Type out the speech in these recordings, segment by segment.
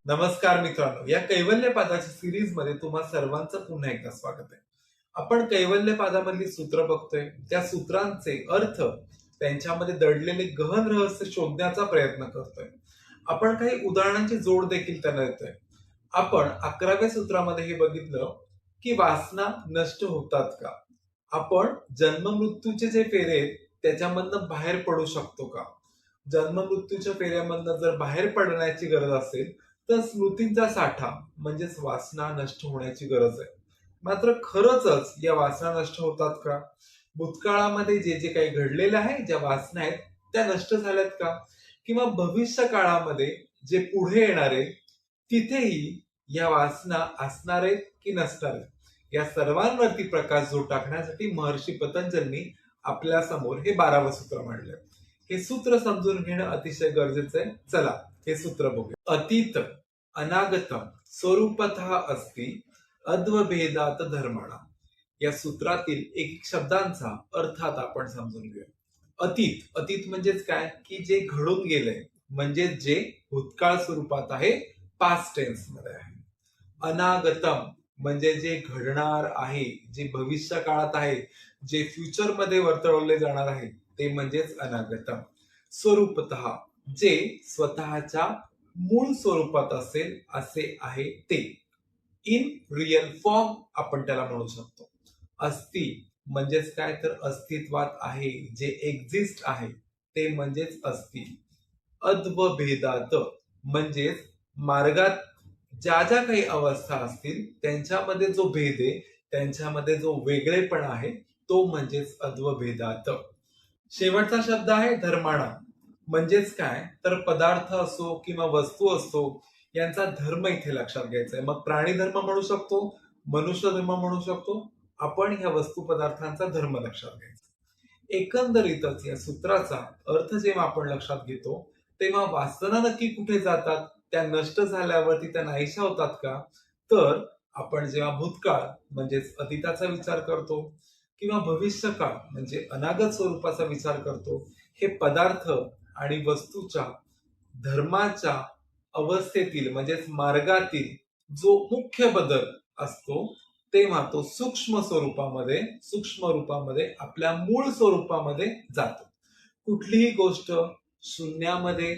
नमस्कार मित्रांनो, या कैवल्यपादाच्या सिरीज मध्ये तुम्हा सर्वांचं पुन्हा एकदा स्वागत आहे. आपण कैवल्यपादामधली सूत्र बघतोय. त्या सूत्रांचे अर्थ, त्यांच्यामध्ये दडलेले गहन रहस्य शोधण्याचा प्रयत्न करतोय. आपण काही उदाहरणांची जोड देखील त्यांना देतोय. आपण 11व्या सूत्रामध्ये हे बघितलं की वासना नष्ट होतात का? आपण जन्म मृत्यूचे जे फेरे आहेत त्याच्यामधनं बाहेर पडू शकतो का? जन्म मृत्यूच्या फेऱ्यामधनं जर बाहेर पडण्याची गरज असेल तर स्मृतींचा साठा म्हणजेच वासना नष्ट होण्याची गरज आहे. मात्र खरंच या वासना नष्ट होतात का? भूतकाळामध्ये जे जे काही घडलेलं आहे, ज्या वासना आहेत त्या नष्ट झाल्यात का? किंवा भविष्य काळामध्ये जे पुढे येणार आहे तिथेही या वासना असणार आहेत की नसणार आहेत? या सर्वांवरती प्रकाश जो टाकण्यासाठी महर्षी पतंजलींनी आपल्या समोर हे 12वं सूत्र मांडलंय. हे सूत्र समजून घेणं अतिशय गरजेचं आहे. चला हे सूत्र बघूया. अतीत अनागतम स्वरूपतः अस्ति अद्वभेदात धर्मणा. या सूत्रातील एक शब्दांचा अर्थ आता आपण समजून घेऊया. अतीत, अतीत म्हणजेच काय की जे घडून गेलंय, म्हणजे जे भूतकाळ स्वरूपात आहे, पास्ट टेन्स मध्ये आहे. अनागतम म्हणजे जे घडणार आहे, जे भविष्य काळात आहे, जे फ्युचर मध्ये वर्तवले जाणार आहे ते म्हणजेच अनागतम. स्वरूपतः जे स्वतःच्या मूळ स्वरूपात असेल असे आहे ते. इन रिअल फॉर्म आपण त्याला म्हणू शकतो. अस्ति म्हणजेच काय तर अस्तित्वात आहे, जे एक्झिस्ट आहे ते म्हणजेच अस्ति. अद्वभेदात म्हणजेच मार्गात ज्या ज्या काही अवस्था असतील त्यांच्यामध्ये जो भेद आहे, त्यांच्यामध्ये जो वेगळेपणा आहे तो म्हणजेच अद्वभेदात. शेवटचा शब्द आहे धर्माणा. म्हणजेच काय तर पदार्थ असो किंवा वस्तू असो यांचा धर्म इथे लक्षात घ्यायचा आहे. मग प्राणी धर्म म्हणू शकतो, मनुष्य धर्म म्हणू शकतो. आपण ह्या वस्तू पदार्थांचा धर्म लक्षात घ्यायचा. एकंदरीतच या सूत्राचा अर्थ जेव्हा आपण लक्षात घेतो तेव्हा वासना नक्की कुठे जातात, त्या नष्ट झाल्यावरती त्या नाहीशा होतात का? तर आपण जेव्हा भूतकाळ म्हणजेच अतीताचा विचार करतो किंवा भविष्यकाळ म्हणजे अनागत स्वरूपाचा विचार करतो, हे पदार्थ आणि वस्तूच्या धर्माच्या अवस्थेतील म्हणजेच मार्गातील जो मुख्य बदल असतो तेव्हा तो सूक्ष्म रूपामध्ये आपल्या मूळ स्वरूपामध्ये जातो. कुठलीही गोष्ट शून्यामध्ये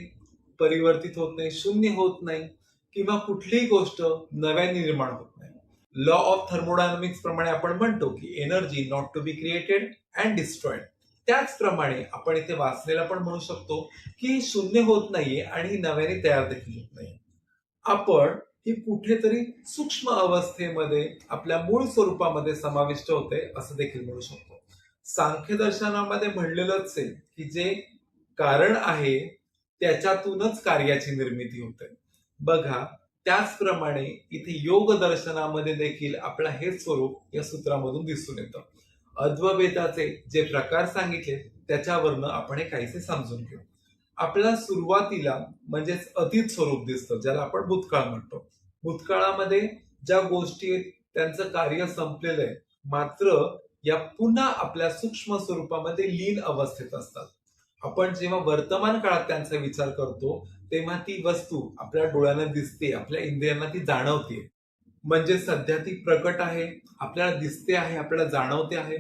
परिवर्तित होत नाही, शून्य होत नाही, किंवा कुठलीही गोष्ट नव्याने निर्माण होत नाही. लॉ ऑफ थर्मोडायनामिक्स प्रमाणे आपण म्हणतो की energy not to be created and destroyed. त्याचप्रमाणे आपण इथे वाचलेला पण म्हणू शकतो की शून्य होत नाहीये आणि नव्याने तयार देखील होत नाही. आपण ही कुठेतरी सूक्ष्म अवस्थेमध्ये आपल्या मूळ स्वरूपामध्ये समाविष्ट होते असं देखील म्हणू शकतो. सांख्य दर्शनामध्ये म्हणलेलंच आहे की जे कारण आहे त्याच्यातूनच कार्याची निर्मिती होते. बघा, त्याचप्रमाणे इथे योग दर्शनामध्ये देखील आपलं हे स्वरूप या सूत्रामधून दिसून येतं. अद्वैताचे जे प्रकार सांगितले त्याच्यावरनं आपण हे काहीसे समजून घेऊ. आपल्याला सुरुवातीला म्हणजेच अतीत स्वरूप दिसतं, ज्याला आपण भूतकाळ म्हणतो. भूतकाळामध्ये ज्या गोष्टी आहेत त्यांचं कार्य संपलेलं आहे, मात्र या पुन्हा आपल्या सूक्ष्म स्वरूपामध्ये लीन अवस्थेत असतात. आपण जेव्हा वर्तमान काळात त्यांचा विचार करतो तेव्हा ती वस्तू आपल्या डोळ्यांना दिसते, आपल्या इंद्रियांना ती जाणवते. म्हणजे सध्या ती प्रकट आहे, आपल्याला दिसते आहे, आपल्याला जाणवते आहे.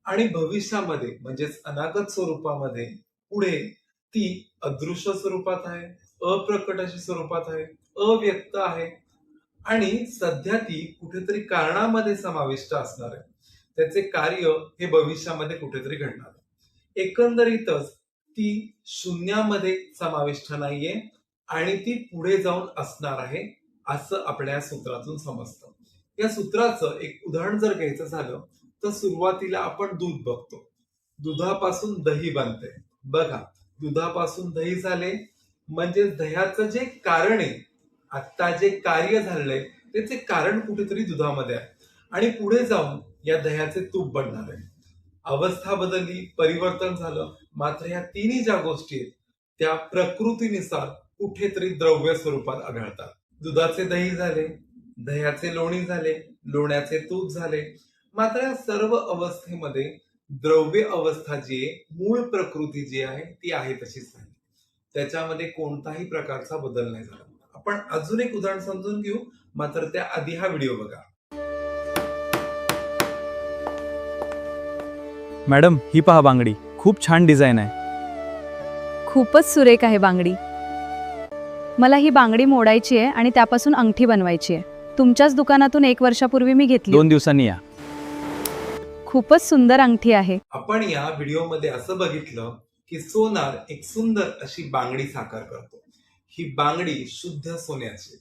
आणि भविष्यामध्ये म्हणजेच अनागत स्वरूपामध्ये पुढे ती अदृश्य स्वरूपात आहे, अप्रकट अशी स्वरूपात आहे, अव्यक्त आहे. आणि सध्या ती कुठेतरी कारणामध्ये समाविष्ट असणार आहे. त्याचे कार्य हे भविष्यामध्ये कुठेतरी घडणार आहे. एकंदरीतच ती शून्यामध्ये समाविष्ट नाहीये आणि ती पुढे जाऊन असणार आहे असं आपल्या या सूत्रातून समजतं. या सूत्राचं एक उदाहरण जर घ्यायचं झालं तर सुरुवातीला आपण दूध बघतो. दुधापासून दही बनते. बघा, दुधापासून दही झाले म्हणजे दह्याचं जे कारण आहे, आता जे कार्य झालंय त्याचे कारण कुठेतरी दुधामध्ये आहे आणि पुढे जाऊन या दह्याचे तूप बनणार आहे. अवस्था बदलली, परिवर्तन झालं, मात्र या तिन्ही ज्या गोष्टी आहेत त्या प्रकृतीनुसार कुठेतरी द्रव्य स्वरूपात आढळतात. दुधाचे दही झाले, दह्याचे लोणी झाले, लोण्याचे तूप झाले, मात्र या सर्व अवस्थेमध्ये द्रव्य अवस्था जी आहे, मूळ प्रकृती जी आहे ती आहे तशीच राहिली. त्याच्यामध्ये कोणताही प्रकारचा बदल नाही झाला. आपण अजून एक उदाहरण समजून घेऊ, मात्र त्याआधी हा व्हिडिओ बघा. मॅडम, ही पहा बांगडी. खूप छान डिझाईन आहे. खूपच सुरेख आहे बांगडी. मला ही बांगडी मोडायची आहे आणि त्यापासून अंगठी बनवायची आहे. तुमच्याच दुकानातून 1 वर्षापूर्वी मी घेतली. 2 दिवसांनी या. खूपच सुंदर अंगठी आहे. आपण या व्हिडिओमध्ये असं बघितलं की सोनार एक सुंदर अशी बांगडी साकार करतो. ही बांगडी शुद्ध सोन्याची.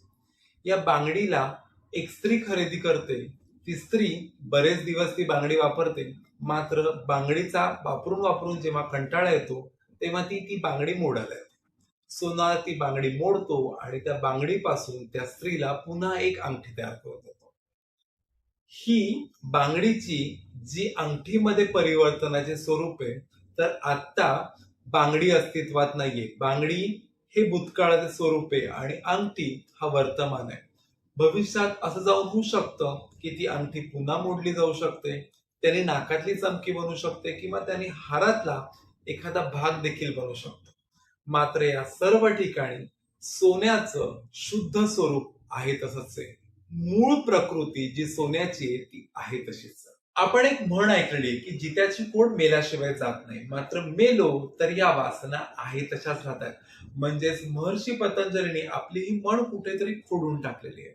या बांगडीला एक स्त्री खरेदी करते. ती स्त्री बरेच दिवस ती बांगडी वापरते, मात्र बांगडीचा वापरून वापरून जेव्हा कंटाळा येतो तेव्हा ती बांगडी मोडायला येते. सोनार ती बांगडी मोडतो आणि त्या बांगडीपासून त्या स्त्रीला पुन्हा एक अंगठी तयार करून देतो. ही बांगडीची जी अंगठीमध्ये परिवर्तनाचे स्वरूप आहे, तर आता बांगडी अस्तित्वात नाहीये. बांगडी हे भूतकाळाचे स्वरूप आहे आणि अंगठी हा वर्तमान आहे. भविष्यात असं जाऊन होऊ शकतं की ती अंगठी पुन्हा मोडली जाऊ शकते, त्याने नाकातली चमकी बनू शकते किंवा त्याने हारातला एखादा भाग देखील बनू शकतो. मात्र या सर्व ठिकाणी सोन्याचं शुद्ध स्वरूप आहे तसंच आहे. मूळ प्रकृती जी सोन्याची आहे ती आहे तशीच. आपण एक म्हण ऐकली की जित्याची कोड मेल्याशिवाय जात नाही, मात्र मेलो तर या वासना आहे तशाच राहतात. म्हणजेच महर्षी पतंजलीने आपली ही म्हण कुठेतरी खोडून टाकलेली आहे.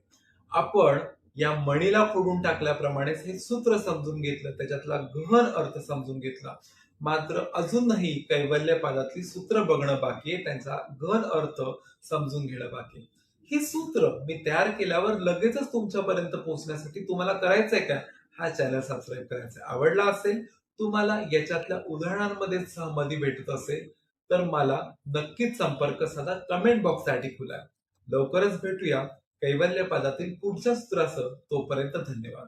आपण या म्हणीला खोडून टाकल्याप्रमाणेच हे सूत्र समजून घेतलं, त्याच्यातला गहन अर्थ समजून घेतला. मात्र अजूनही कैवल्यपादातली सूत्र बघणं बाकी आहे, त्यांचा गहन अर्थ समजून घेणं बाकी आहे. ही सूत्र मी तयार केल्यावर लगेचच तुमच्यापर्यंत पोहोचण्यासाठी तुम्हाला करायचंय का? हा चॅनल सबस्क्राईब करायचा. आवडला असेल, तुम्हाला याच्यातल्या उदाहरणांमध्ये सहमती भेटत असेल तर मला नक्कीच संपर्क साधा. कमेंट बॉक्ससाठी खुला आहे. लवकरच भेटूया कैवल्यपादातील पुढच्या सूत्रासह. तोपर्यंत धन्यवाद.